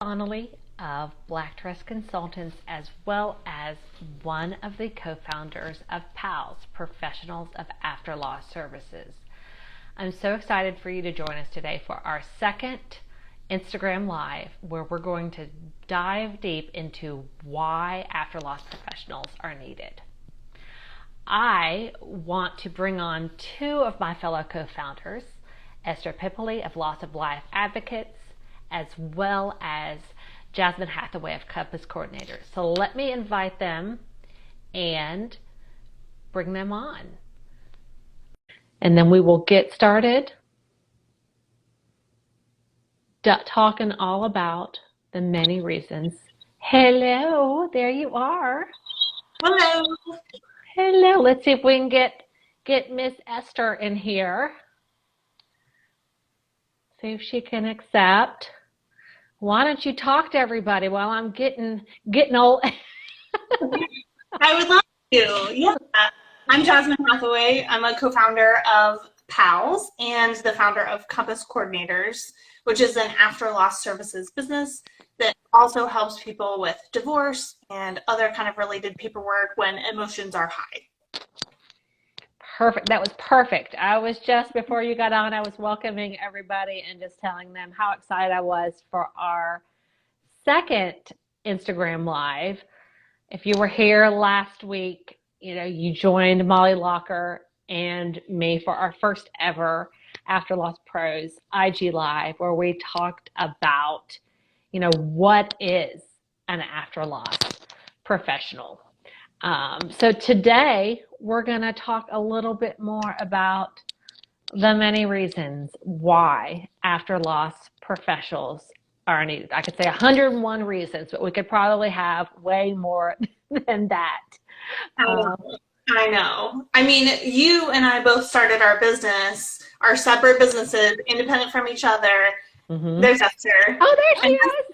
Donnelly of Black Dress Consultants, as well as one of the co-founders of PALS, Professionals of After Law Services. I'm so excited for you to join us today for our second Instagram Live, where we're going to dive deep into why after loss professionals are needed. I want to bring on two of my fellow co-founders, Esther Pipoly of Loss of Life Advocates, as well as Jasmine Hathaway of Compass Coordinators. So let me invite them and bring them on. And then we will get started talking all about the many reasons. Hello, there you are. Hello. Hello, let's see if we can get Miss Esther in here. See if she can accept. Why don't you talk to everybody while I'm getting old? I would love to. Yeah. I'm Jasmine Hathaway. I'm a co-founder of PALS and the founder of Compass Coordinators, which is an after-loss services business that also helps people with divorce and other kind of related paperwork when emotions are high. Perfect. That was perfect. I was just, before you got on, I was welcoming everybody and just telling them how excited I was for our second Instagram Live. If you were here last week, you joined Molly Locker and me for our first ever After Loss Pros IG Live, where we talked about, what is an after loss professional. So today we're going to talk a little bit more about the many reasons why after loss professionals are needed. I could say 101 reasons, but we could probably have way more than that. I know. I mean, you and I both started our separate businesses, independent from each other. Mm-hmm. There's Esther. Oh, there she is.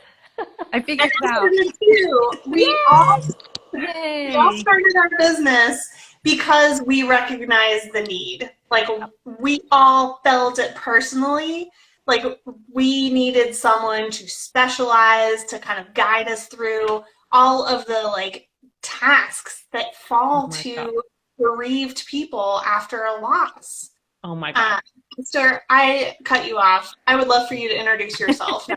I figured it out. We all started our business because we recognized the need. Like, we all felt it personally. Like, we needed someone to specialize, to kind of guide us through all of the tasks that fall to bereaved people after a loss. Oh my God. Esther, I cut you off. I would love for you to introduce yourself.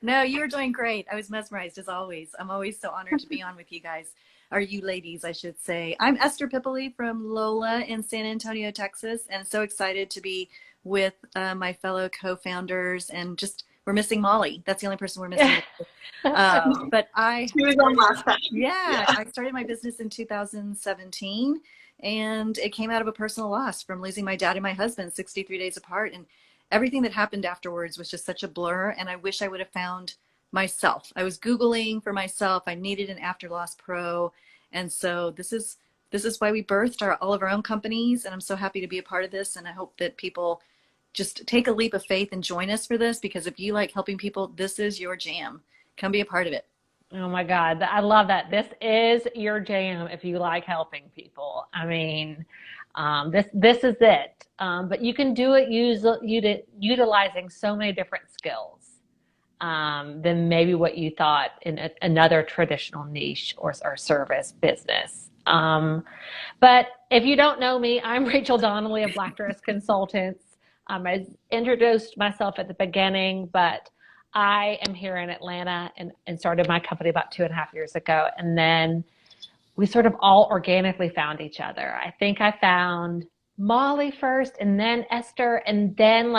No, you were doing great. I was mesmerized as always. I'm always so honored to be on with you guys. Or you ladies, I should say. I'm Esther Pipoly from Lola in San Antonio, Texas, and so excited to be with my fellow co-founders. And we're missing Molly. That's the only person we're missing. But she was on last time. Yeah, I started my business in 2017. And it came out of a personal loss from losing my dad and my husband 63 days apart. And everything that happened afterwards was just such a blur. And I wish I would have found myself. I was Googling for myself. I needed an after loss pro. And so this is why we birthed all of our own companies. And I'm so happy to be a part of this. And I hope that people just take a leap of faith and join us for this, because if you like helping people, this is your jam. Come be a part of it. Oh my God, I love that. This is your jam if you like helping people. I mean, this is it. But you can do it utilizing so many different skills than maybe what you thought in another traditional niche or service business. But if you don't know me, I'm Rachel Donnelly of Black Dress Consultants. I introduced myself at the beginning, but I am here in Atlanta and started my company about 2.5 years ago. And then we sort of all organically found each other. I think I found Molly first, and then Esther, and then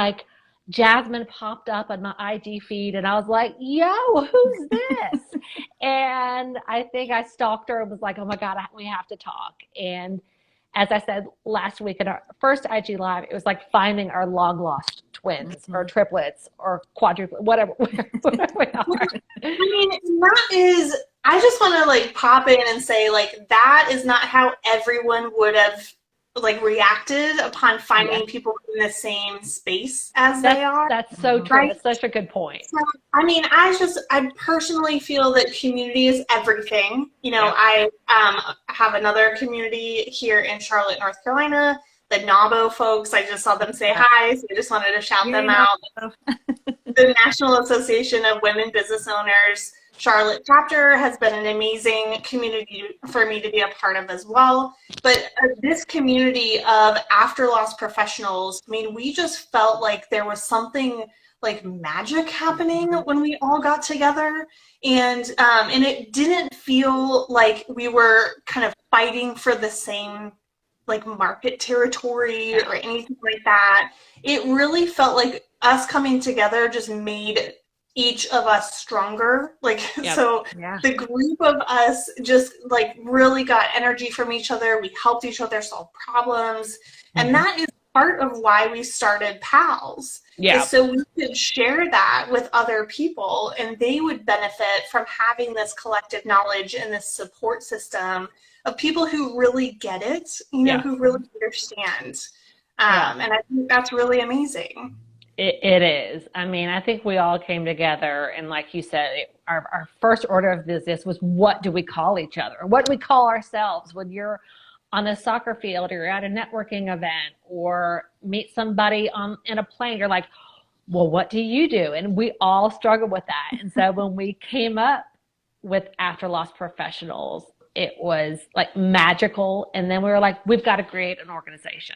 Jasmine popped up on my IG feed, and I was like, yo, who's this? And I think I stalked her and was like, oh my God, we have to talk. And as I said last week in our first IG Live, it was like finding our long lost twins or triplets or quadruplets, whatever we are. I mean, I just want to pop in and say that is not how everyone would have reacted upon finding people in the same space as they are. That's so true. Right? That's such a good point. So, I mean, I personally feel that community is everything. I have another community here in Charlotte, North Carolina. The NABO folks, I just saw them say hi, so I just wanted to shout them out. the National Association of Women Business Owners Charlotte chapter has been an amazing community for me to be a part of as well. But this community of after loss professionals, I mean, we just felt like there was something like magic happening when we all got together, and it didn't feel like we were kind of fighting for the same like market territory or anything like that. It really felt like us coming together just made each of us stronger. Like, so the group of us just like really got energy from each other. We helped each other solve problems. And that is part of why we started Pals. Yeah. So we could share that with other people and they would benefit from having this collective knowledge and this support system of people who really get it, you know, who really understand. And I think that's really amazing. It is. I mean, I think we all came together and like you said, our first order of business was what do we call each other? What do we call ourselves when you're on the soccer field or you're at a networking event or meet somebody in a plane? You're like, well, what do you do? And we all struggle with that. And so when we came up with After Loss Professionals, it was like magical. And then we were like, we've got to create an organization.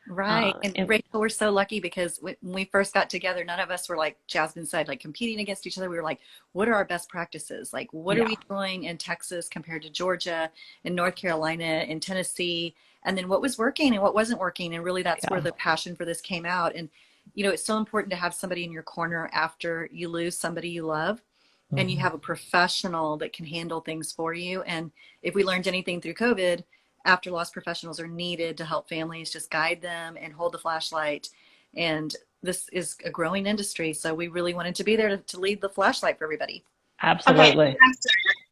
Right. And Rachel, we're so lucky because when we first got together, none of us were like Jasmine said, like competing against each other. We were like, what are our best practices? Like, what are we doing in Texas compared to Georgia, in North Carolina, in Tennessee? And then what was working and what wasn't working. And really that's where the passion for this came out. And, you know, it's so important to have somebody in your corner after you lose somebody you love. And you have a professional that can handle things for you. And if we learned anything through COVID, after loss professionals are needed to help families, just guide them and hold the flashlight. And this is a growing industry. So we really wanted to be there to lead the flashlight for everybody. Absolutely.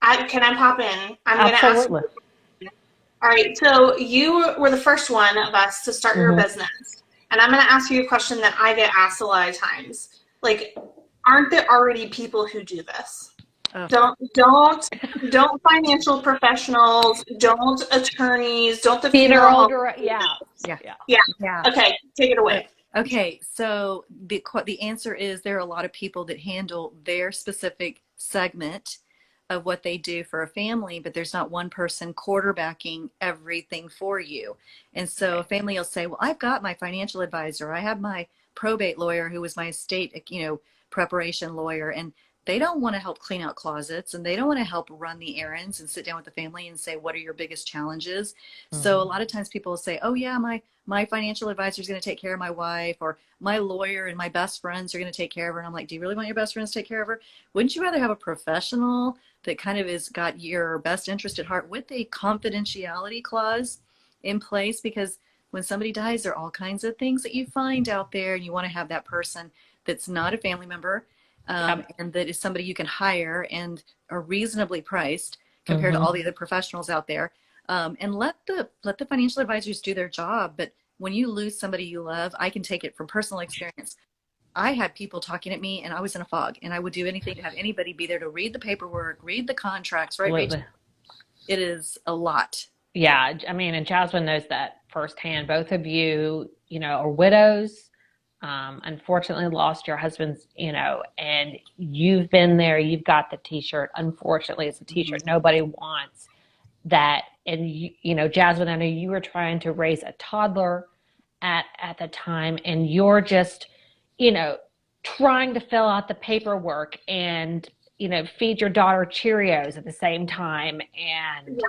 Okay, can I pop in? I'm going to ask. All right. So you were the first one of us to start your business. And I'm going to ask you a question that I get asked a lot of times. Like, aren't there already people who do this? Don't financial professionals, don't attorneys, don't the funeral. Yeah. Okay, take it away. Okay, so the answer is there are a lot of people that handle their specific segment of what they do for a family, but there's not one person quarterbacking everything for you. And so a family will say, well, I've got my financial advisor, I have my probate lawyer who was my estate, preparation lawyer, and they don't want to help clean out closets and they don't want to help run the errands and sit down with the family and say, what are your biggest challenges? So a lot of times people will say, oh yeah, my financial advisor is going to take care of my wife, or my lawyer and my best friends are going to take care of her. And I'm like, do you really want your best friends to take care of her? Wouldn't you rather have a professional that kind of is got your best interest at heart with a confidentiality clause in place? Because when somebody dies, there are all kinds of things that you find out there, and you want to have that person that's not a family member, and that is somebody you can hire and are reasonably priced compared to all the other professionals out there. And let the financial advisors do their job. But when you lose somebody you love, I can take it from personal experience. I had people talking at me and I was in a fog, and I would do anything to have anybody be there to read the paperwork, read the contracts, right? Rachel? It is a lot. Yeah. I mean, and Jasmine knows that firsthand. Both of you, are widows. Unfortunately lost your husbands, and you've been there, you've got the t-shirt. Unfortunately, it's a t-shirt. Nobody wants that. And Jasmine, I know you were trying to raise a toddler at the time, and you're just, trying to fill out the paperwork and, feed your daughter Cheerios at the same time. And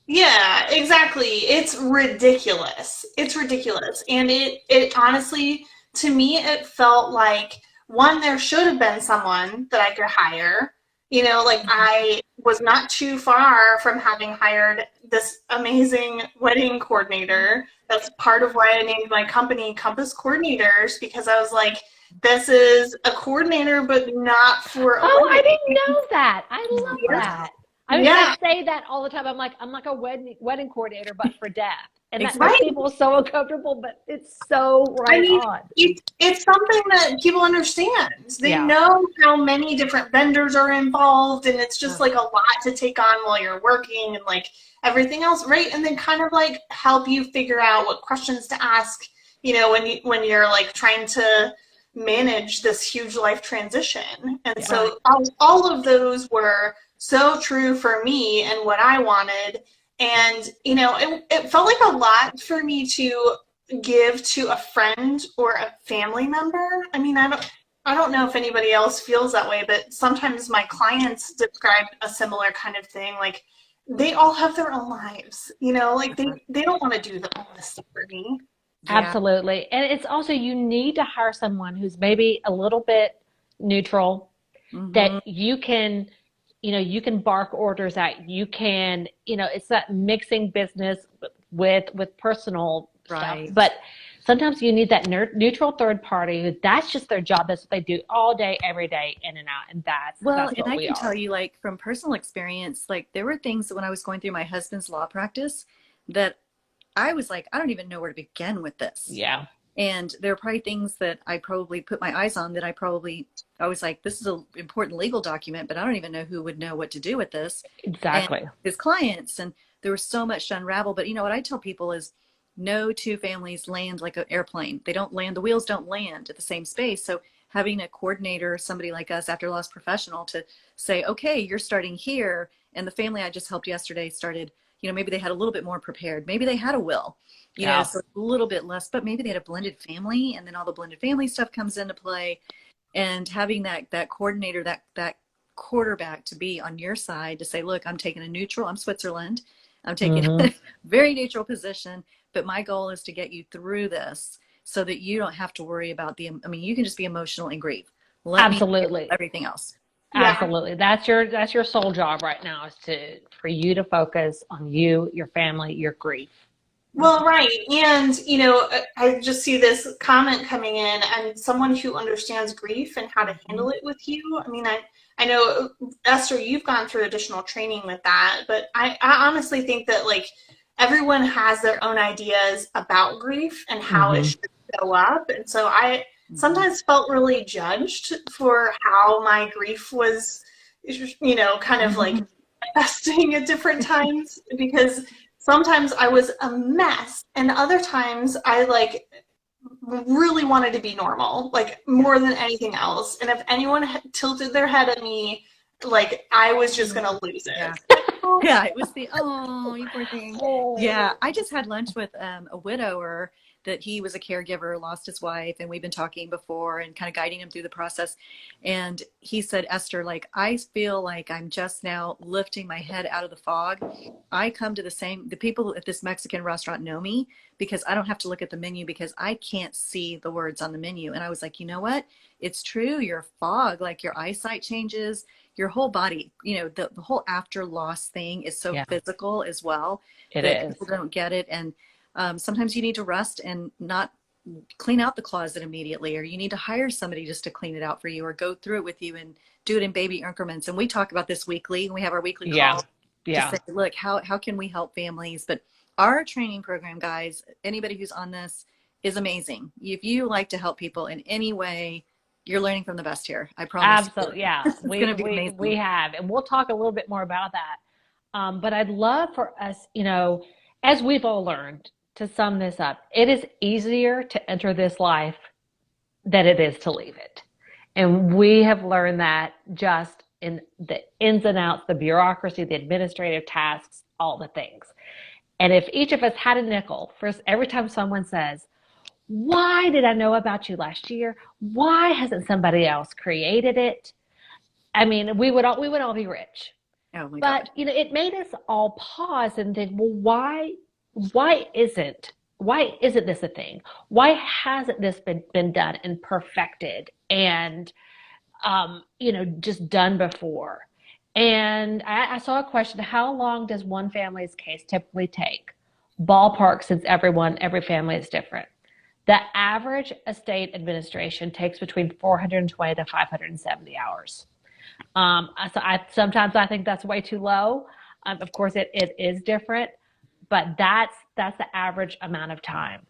yeah, exactly. It's ridiculous. And it honestly, to me, it felt like, one, there should have been someone that I could hire. I was not too far from having hired this amazing wedding coordinator. That's part of why I named my company Compass Coordinators, because I was like, this is a coordinator, but not for a wedding. I didn't know that. I love that. I say that all the time. I'm like a wedding coordinator, but for death. And that makes people so uncomfortable, but it's so on. It's something that people understand. They know how many different vendors are involved, and it's just like a lot to take on while you're working and like everything else, right? And then kind of like help you figure out what questions to ask, when you're like trying to manage this huge life transition. And so all of those were so true for me and what I wanted. And, you know, it felt like a lot for me to give to a friend or a family member. I mean, I don't know if anybody else feels that way, but sometimes my clients describe a similar kind of thing. Like, they all have their own lives, you know, like they don't want to do all this stuff for me. Absolutely. And it's also, you need to hire someone who's maybe a little bit neutral, that you can, you know, you can bark orders at. You can, you know, it's that mixing business with personal stuff. But sometimes you need that neutral third party who, that's just their job. That's what they do all day, every day, in and out. And that's what and I we can are. tell you, like, from personal experience, like, there were things that when I was going through my husband's law practice that I was like, I don't even know where to begin with this. Yeah. And there are probably things that I probably put my eyes on that I was like, this is an important legal document, but I don't even know who would know what to do with this. Exactly. And his clients, and there was so much to unravel. But you know what I tell people is, no two families land like an airplane. They don't land, the wheels don't land at the same space. So having a coordinator, somebody like us, after loss professional, to say, okay, you're starting here, and the family I just helped yesterday started, you know, maybe they had a little bit more prepared. Maybe they had a will, you know, so a little bit less, but maybe they had a blended family, and then all the blended family stuff comes into play. And having that coordinator, that quarterback to be on your side to say, look, I'm taking a neutral, I'm Switzerland, I'm taking a very neutral position, but my goal is to get you through this so that you don't have to worry about you can just be emotional and grieve. Let me handle everything else. Absolutely. That's your sole job right now, is for you to focus on you, your family, your grief. Well, right. And, you know, I just see this comment coming in, and someone who understands grief and how to handle it with you. I mean, I know, Esther, you've gone through additional training with that, but I honestly think that, like, everyone has their own ideas about grief and how it should show up. And so I sometimes felt really judged for how my grief was, you know, kind of like manifesting at different times, because sometimes I was a mess, and other times I like really wanted to be normal, like more than anything else. And if anyone tilted their head at me, like, I was just gonna lose it. Yeah, it was you poor thing. Yeah, I just had lunch with a widower that he was a caregiver, lost his wife, and we've been talking before and kind of guiding him through the process. And he said, Esther, like, I feel like I'm just now lifting my head out of the fog. I come to the people at this Mexican restaurant know me because I don't have to look at the menu because I can't see the words on the menu. And I was like, you know what? It's true. You're fog, like your eyesight changes, your whole body, you know, the whole after loss thing is so physical as well. It is. People don't get it. And sometimes you need to rest and not clean out the closet immediately, or you need to hire somebody just to clean it out for you, or go through it with you and do it in baby increments. And we talk about this weekly, and we have our weekly call to say, look, how can we help families? But our training program, guys, anybody who's on this, is amazing. If you like to help people in any way, you're learning from the best here. I promise. Absolutely. Yeah. we have, and we'll talk a little bit more about that. But I'd love for us, you know, as we've all learned, to sum this up, it is easier to enter this life than it is to leave it. And we have learned that just in the ins and outs, the bureaucracy, the administrative tasks, all the things. And if each of us had a nickel for every time someone says, why did I know about you last year? Why hasn't somebody else created it? I mean, we would all be rich. Oh my God. But you know, it made us all pause and think, well, why isn't this a thing? Why hasn't this been done and perfected and you know, just done before? And I saw a question: how long does one family's case typically take? Ballpark, since every family is different. The average estate administration takes between 420 to 570 hours. Sometimes I think that's way too low. Of course, it is different, but that's the average amount of time.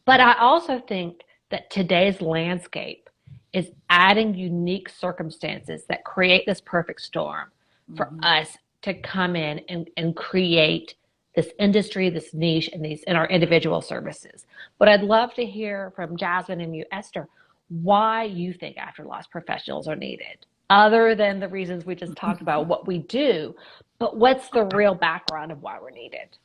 But I also think that today's landscape is adding unique circumstances that create this perfect storm for us to come in and create this industry, this niche, and our individual services. But I'd love to hear from Jasmine and you, Esther. why you think after loss professionals are needed, other than the reasons we just talked about, what we do, but what's the real background of why we're needed?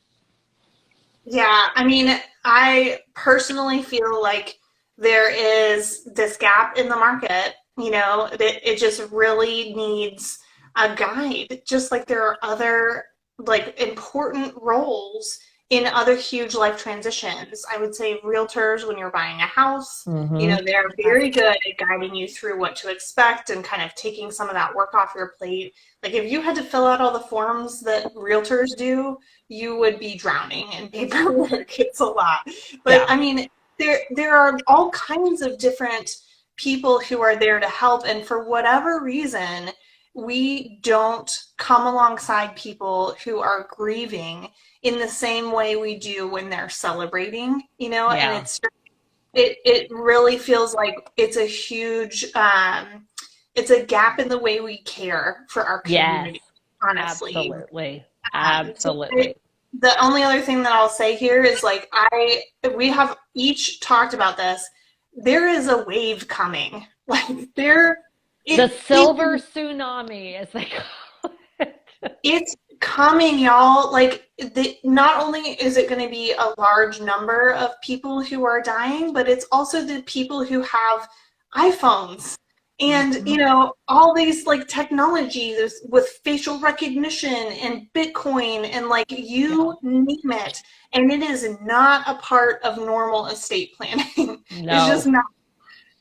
Yeah, I mean, I personally feel like there is this gap in the market, it just really needs a guide, just like there are other like important roles in other huge life transitions. I would say realtors, when you're buying a house, they're very good at guiding you through what to expect and kind of taking some of that work off your plate. Like if you had to fill out all the forms that realtors do, you would be drowning in paperwork. It's a lot. But Yeah. I mean, there are all kinds of different people who are there to help. And for whatever reason, we don't come alongside people who are grieving in the same way we do when they're celebrating, and it really feels like it's a huge, it's a gap in the way we care for our community, honestly. Absolutely. So Absolutely. the only other thing that I'll say here is like we have each talked about this. There is a wave coming. Like the silver tsunami, as they call it. It's coming, y'all. Like not only is it going to be a large number of people who are dying, but it's also the people who have iPhones and all these like technologies with facial recognition and Bitcoin and like you name it, and it is not a part of normal estate planning. No, it's just not.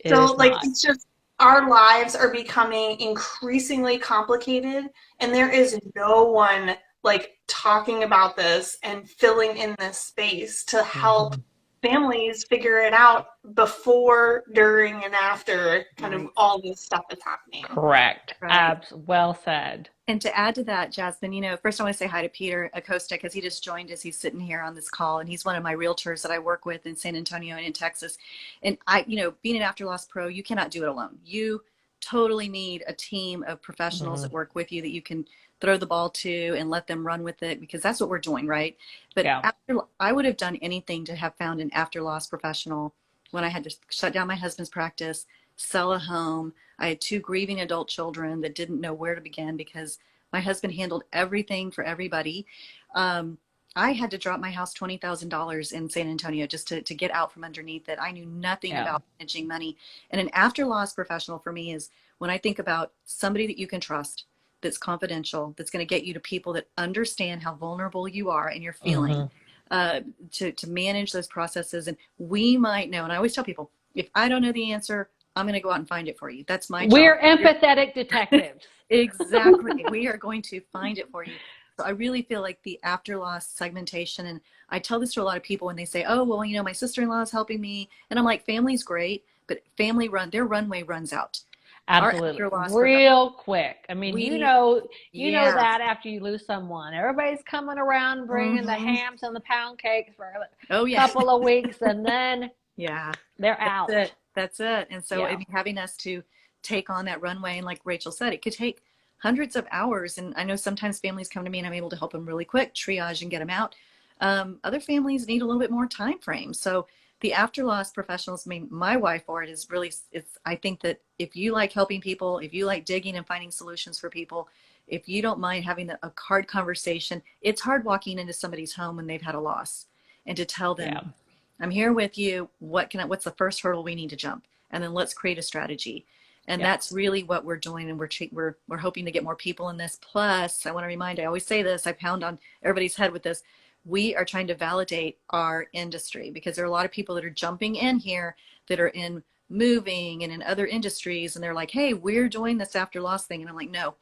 So like not. it's just our lives are becoming increasingly complicated, and there is no one like talking about this and filling in this space to help families figure it out before, during, and after kind of all this stuff is happening. Correct. Right. Well said. And to add to that, Jasmine, first I want to say hi to Peter Acosta, because he just joined us. He's sitting here on this call, and he's one of my realtors that I work with in San Antonio and in Texas. And being an after loss pro, you cannot do it alone. You totally need a team of professionals that work with you that you can throw the ball to and let them run with it, because that's what we're doing, right? But I would have done anything to have found an after loss professional when I had to shut down my husband's practice, sell a home. I had 2 grieving adult children that didn't know where to begin because my husband handled everything for everybody. I had to drop my house $20,000 in San Antonio just to get out from underneath it. I knew nothing about managing money. And an after loss professional for me is when I think about somebody that you can trust, that's confidential, that's going to get you to people that understand how vulnerable you are and you're feeling, to manage those processes. And we might know, and I always tell people, if I don't know the answer, I'm going to go out and find it for you. That's my job. We're empathetic detectives. Exactly. We are going to find it for you. So I really feel like the after loss segmentation, and I tell this to a lot of people when they say, oh, well, my sister-in-law is helping me. And I'm like, family's great, but their runway runs out. Absolutely. Real quick. I mean, you know that after you lose someone, everybody's coming around bringing the hams and the pound cakes for a couple of weeks, and then they're out. That's it. And so having us to take on that runway, and like Rachel said, it could take hundreds of hours. And I know sometimes families come to me and I'm able to help them really quick, triage and get them out. Other families need a little bit more time frame. So the after loss professionals, my why for it is really, I think that if you like helping people, if you like digging and finding solutions for people, if you don't mind having a hard conversation, it's hard walking into somebody's home when they've had a loss and to tell them, I'm here with you. What's the first hurdle we need to jump? And then let's create a strategy. And that's really what we're doing. And we're hoping to get more people in this. Plus, I want to remind, I always say this, I pound on everybody's head with this. We are trying to validate our industry, because there are a lot of people that are jumping in here that are in moving and in other industries. And they're like, hey, we're doing this after loss thing. And I'm like, no,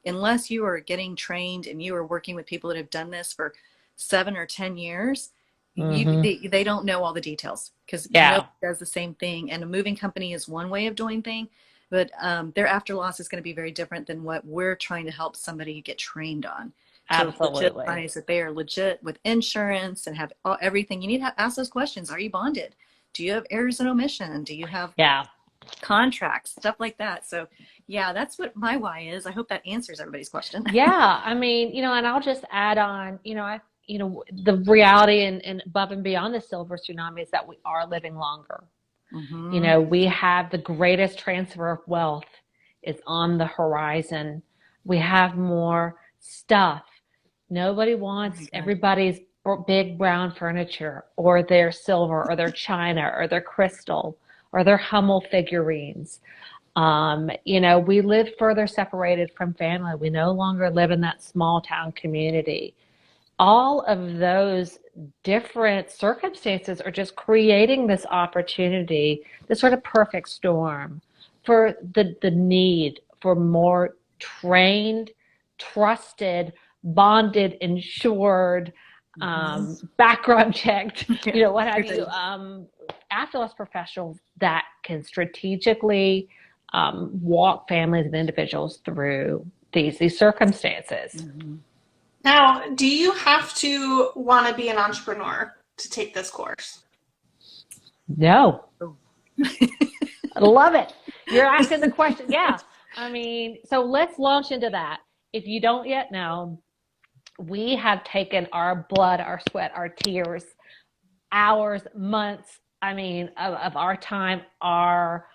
unless you are getting trained and you are working with people that have done this for 7 or 10 years, they don't know all the details, because nobody does the same thing. And a moving company is one way of doing things, but their after loss is going to be very different than what we're trying to help somebody get trained on. Absolutely. So legitimize that they are legit with insurance and have everything. You need to ask those questions. Are you bonded? Do you have errors and omission? Do you have contracts, stuff like that? So that's what my why is. I hope that answers everybody's question. I mean, and I'll just add on, the reality and above and beyond the silver tsunami is that we are living longer. You know, we have the greatest transfer of wealth is on the horizon. We have more stuff. Nobody wants everybody's big brown furniture or their silver or their china or their crystal or their Hummel figurines. You know, we live further separated from family. We no longer live in that small town community. All of those different circumstances are just creating this opportunity, this sort of perfect storm for the need for more trained, trusted, bonded, insured, background checked, you know, what have you, after-loss professionals that can strategically walk families and individuals through these circumstances. Now, do you have to want to be an entrepreneur to take this course? No. I love it. You're asking the question. Yeah. I mean, so let's launch into that. If you don't yet know, we have taken our blood, our sweat, our tears, hours, months, I mean, of our time, our,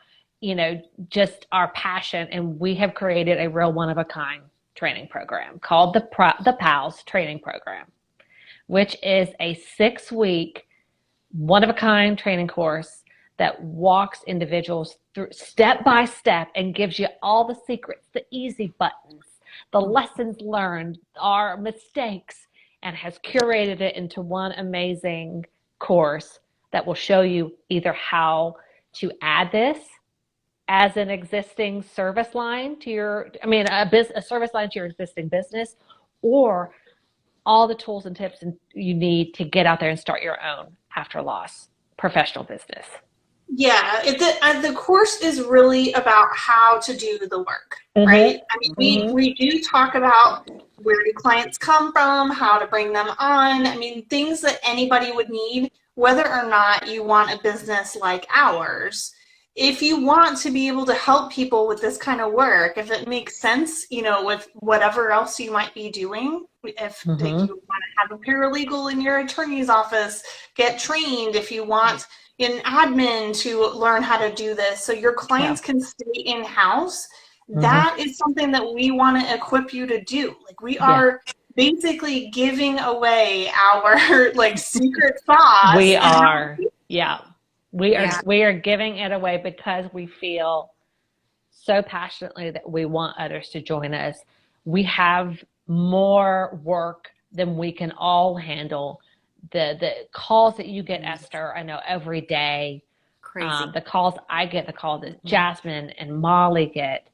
you know, just our passion, and we have created a real one-of-a-kind training program called the PALS training program, which is a 6-week, one-of-a-kind training course that walks individuals through step by step and gives you all the secrets, the easy buttons, the lessons learned, our mistakes, and has curated it into one amazing course that will show you either how to add this as an existing service line to your, a service line to your existing business, or all the tools and tips you need to get out there and start your own after loss professional business. Yeah, the course is really about how to do the work, right? I mean, we do talk about where do clients come from, how to bring them on. I mean, things that anybody would need, whether or not you want a business like ours. If you want to be able to help people with this kind of work, if it makes sense, you know, with whatever else you might be doing, if you want to have a paralegal in your attorney's office, get trained. If you want an admin to learn how to do this so your clients can stay in-house, that is something that we want to equip you to do. Like, we are basically giving away our like secret sauce. We are, we are giving it away because we feel so passionately that we want others to join us. We have more work than we can all handle. The calls that you get, Esther, I know every day. Crazy. The calls I get, the calls that Jasmine and Molly get,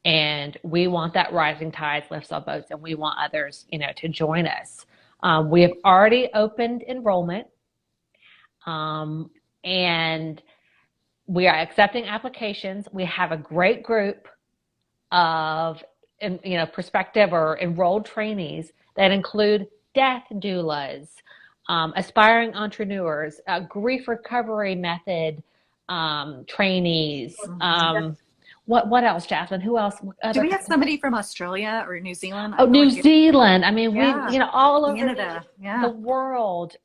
and we want that rising tide lifts all boats, and we want others, you know, to join us. We have already opened enrollment, and we are accepting applications. We have a great group of, you know, prospective or enrolled trainees that include death doulas, aspiring entrepreneurs, grief recovery method trainees. What else, Jasmine? Who else? Do we have somebody from Australia or New Zealand? Oh, New Zealand. I mean, we, you know, all over Canada, the world.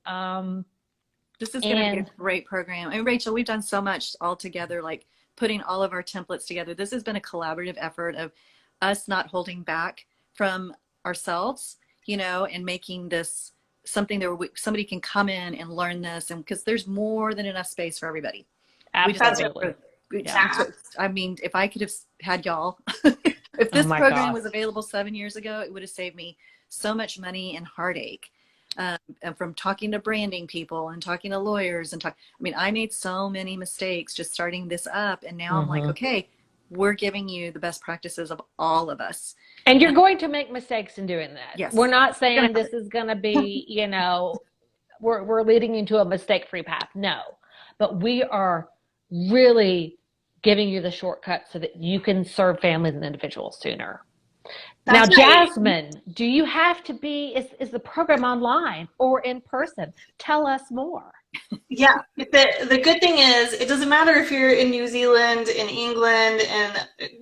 This is going to be a great program. And Rachel, we've done so much all together, like putting all of our templates together. This has been a collaborative effort of us not holding back from ourselves, you know, and making this something that somebody can come in and learn this, and because there's more than enough space for everybody. Absolutely. I mean, if I could have had y'all, if this program was available 7 years ago, it would have saved me so much money and heartache. And from talking to branding people and talking to lawyers I mean, I made so many mistakes just starting this up, and now I'm like, okay, we're giving you the best practices of all of us. And you're going to make mistakes in doing that. Yes. We're not saying this is going to be, you know, we're leading you to a mistake-free path. No, but we are really giving you the shortcut so that you can serve families and individuals sooner. That's now, Jasmine, do you have to be, is the program online or in person? Tell us more. Yeah, the good thing is it doesn't matter if you're in New Zealand, in England, in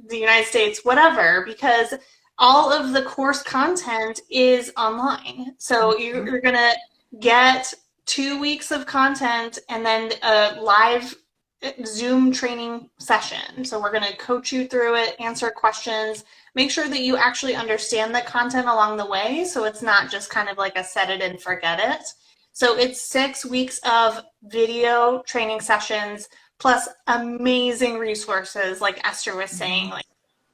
the United States, whatever, because all of the course content is online. So you're going to get 2 weeks of content and then a live Zoom training session. So we're going to coach you through it, answer questions, make sure that you actually understand the content along the way. So it's not just kind of like a set it and forget it. So it's 6 weeks of video training sessions plus amazing resources, like Esther was saying, like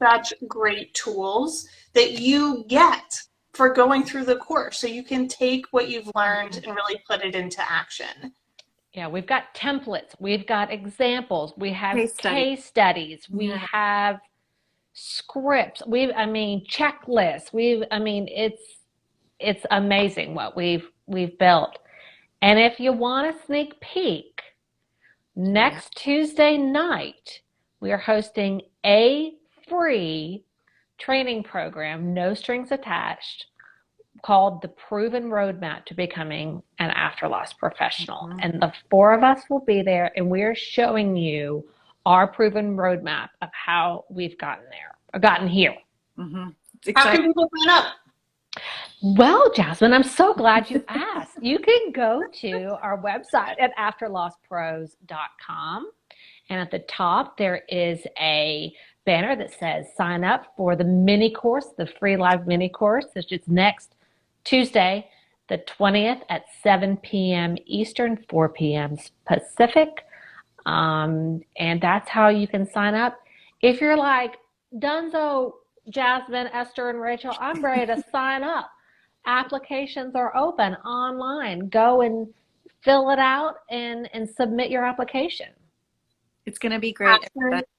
such great tools that you get for going through the course. So you can take what you've learned and really put it into action. Yeah, we've got templates, we've got examples, we have Case studies, we have scripts, checklists. It's amazing what we've built. And if you want a sneak peek, next Tuesday night, we are hosting a free training program, no strings attached, called The Proven Roadmap to Becoming an After Loss Professional. And the 4 of us will be there, and we're showing you our proven roadmap of how we've gotten there, or gotten here. How can people sign up? Well, Jasmine, I'm so glad you asked. You can go to our website at afterlosspros.com. And at the top, there is a banner that says sign up for the mini course, the free live mini course. It's next Tuesday, the 20th at 7 p.m. Eastern, 4 p.m. Pacific. And that's how you can sign up. If you're like, Dunzo, Jasmine, Esther, and Rachel, I'm ready to sign up. Applications are open online. Go and fill it out and submit your application. It's going to be great.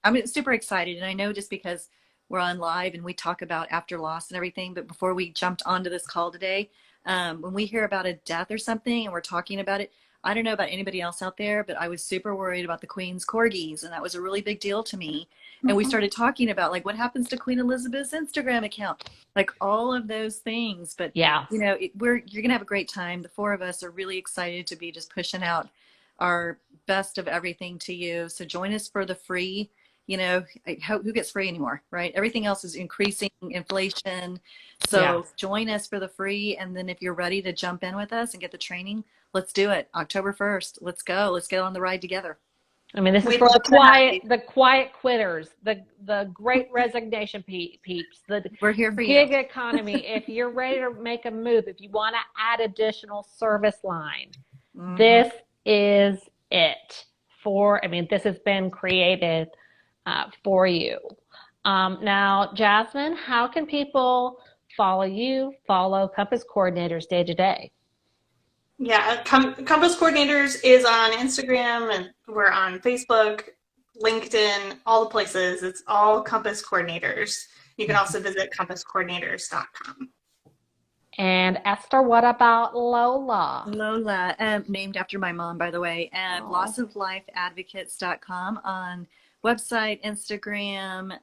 I'm super excited. And I know just because we're on live and we talk about after loss and everything, but before we jumped onto this call today, when we hear about a death or something and we're talking about it, I don't know about anybody else out there, but I was super worried about the Queen's corgis, and that was a really big deal to me. And we started talking about like what happens to Queen Elizabeth's Instagram account, like all of those things. But yeah, you know, you're gonna have a great time. The 4 of us are really excited to be just pushing out our best of everything to you. So join us for the free. You know, who gets free anymore, right? Everything else is increasing inflation. So join us for the free. And then if you're ready to jump in with us and get the training, let's do it. October 1st. Let's go. Let's get on the ride together. I mean, this is for the quiet quitters, the great resignation peeps, we're here for gig economy. If you're ready to make a move, if you want to add additional service line, this is it. This has been created for you. Now, Jasmine, how can people follow you, follow Compass Coordinators day to day? Yeah, Compass Coordinators is on Instagram, and we're on Facebook, LinkedIn, all the places. It's all Compass Coordinators. You can also visit compasscoordinators.com. And Esther, what about Lola? Lola, named after my mom, by the way, and lossoflifeadvocates.com on website, Instagram,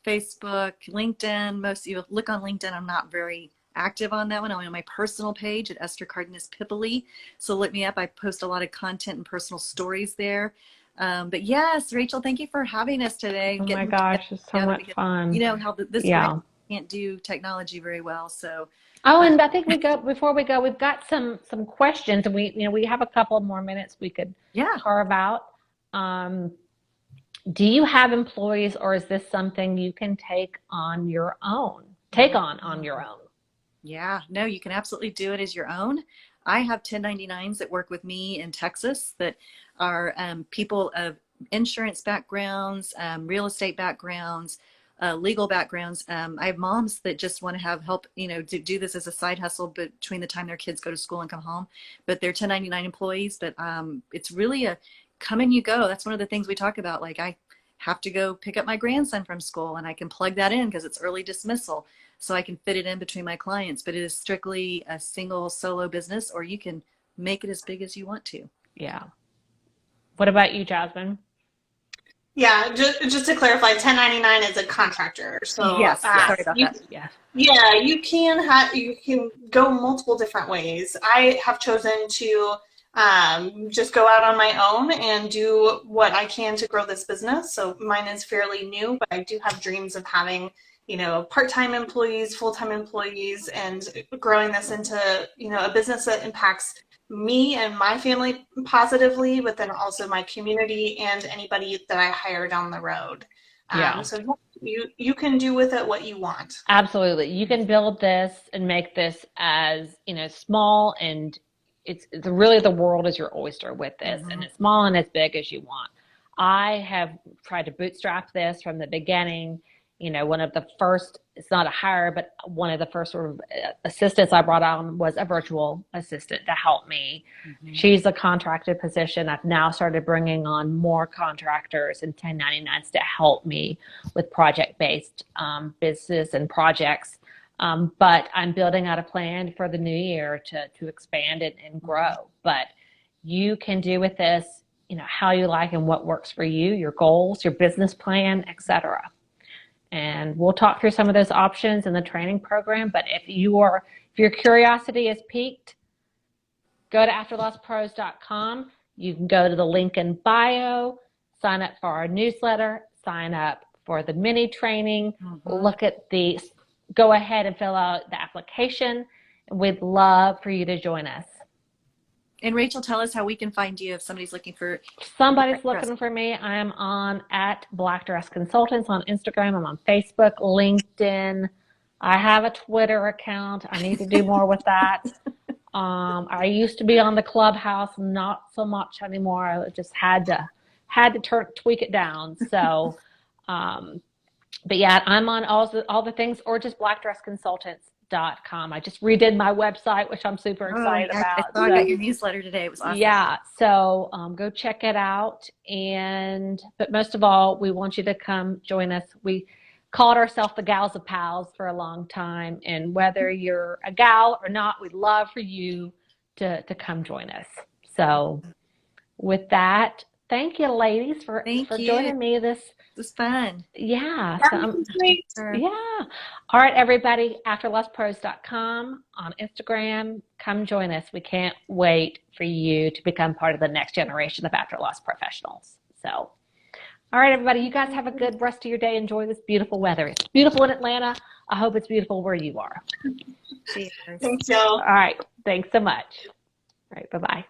Facebook, LinkedIn. Most of you look on LinkedIn. I'm not very active on that one. I'm on my personal page at Esther Pipoly. So look me up. I post a lot of content and personal stories there. But yes, Rachel, thank you for having us today. Oh my gosh, it's so much fun. You know how this can't do technology very well. So and I think before we go, we've got some questions, and we have a couple more minutes we could carve out. Do you have employees, or is this something you can take on your own? On your own? Yeah, no, you can absolutely do it as your own. I have 1099s that work with me in Texas that are people of insurance backgrounds, real estate backgrounds, legal backgrounds. I have moms that just want to have help, do this as a side hustle between the time their kids go to school and come home. But they're 1099 employees. But it's really a come and you go. That's one of the things we talk about. Like I have to go pick up my grandson from school, and I can plug that in because it's early dismissal. So I can fit it in between my clients, but it is strictly a single solo business, or you can make it as big as you want to. Yeah. What about you, Jasmine? Yeah, just to clarify, 1099 is a contractor. So yes, sorry about that. Yeah, you can go multiple different ways. I have chosen to just go out on my own and do what I can to grow this business. So mine is fairly new, but I do have dreams of having part-time employees, full-time employees, and growing this into, a business that impacts me and my family positively, but then also my community and anybody that I hire down the road. Yeah. So you can do with it what you want. Absolutely. You can build this and make this as, small, and it's really the world is your oyster with this, and as small and as big as you want. I have tried to bootstrap this from the beginning. One of the first, it's not a hire, but one of the first sort of assistants I brought on was a virtual assistant to help me. She's a contracted position. I've now started bringing on more contractors and 1099s to help me with project-based business and projects. But I'm building out a plan for the new year to expand it and grow. But you can do with this, how you like and what works for you, your goals, your business plan, etc. And we'll talk through some of those options in the training program. But if your curiosity is piqued, go to afterlosspros.com. You can go to the link in bio, sign up for our newsletter, sign up for the mini training, go ahead and fill out the application. We'd love for you to join us. And Rachel, tell us how we can find you if somebody's looking for. Somebody's looking for me. I am on at Black Dress Consultants on Instagram. I'm on Facebook, LinkedIn. I have a Twitter account. I need to do more with that. I used to be on the Clubhouse, not so much anymore. I just had to tweak it down. So, but yeah, I'm on all the things, or just blackdressconsultants.com. I just redid my website, which I'm super excited about. I saw I got your newsletter today. It was awesome. Yeah, so go check it out. But most of all, we want you to come join us. We called ourselves the Gals of Pals for a long time, and whether you're a gal or not, we'd love for you to come join us. So with that, thank you, ladies, for joining me. This was fun. Yeah. Great. Yeah. All right, everybody, afterlosspros.com on Instagram. Come join us. We can't wait for you to become part of the next generation of after loss professionals. So, all right, everybody, you guys have a good rest of your day. Enjoy this beautiful weather. It's beautiful in Atlanta. I hope it's beautiful where you are. Cheers. Thanks, y'all. All right. Thanks so much. All right. Bye-bye.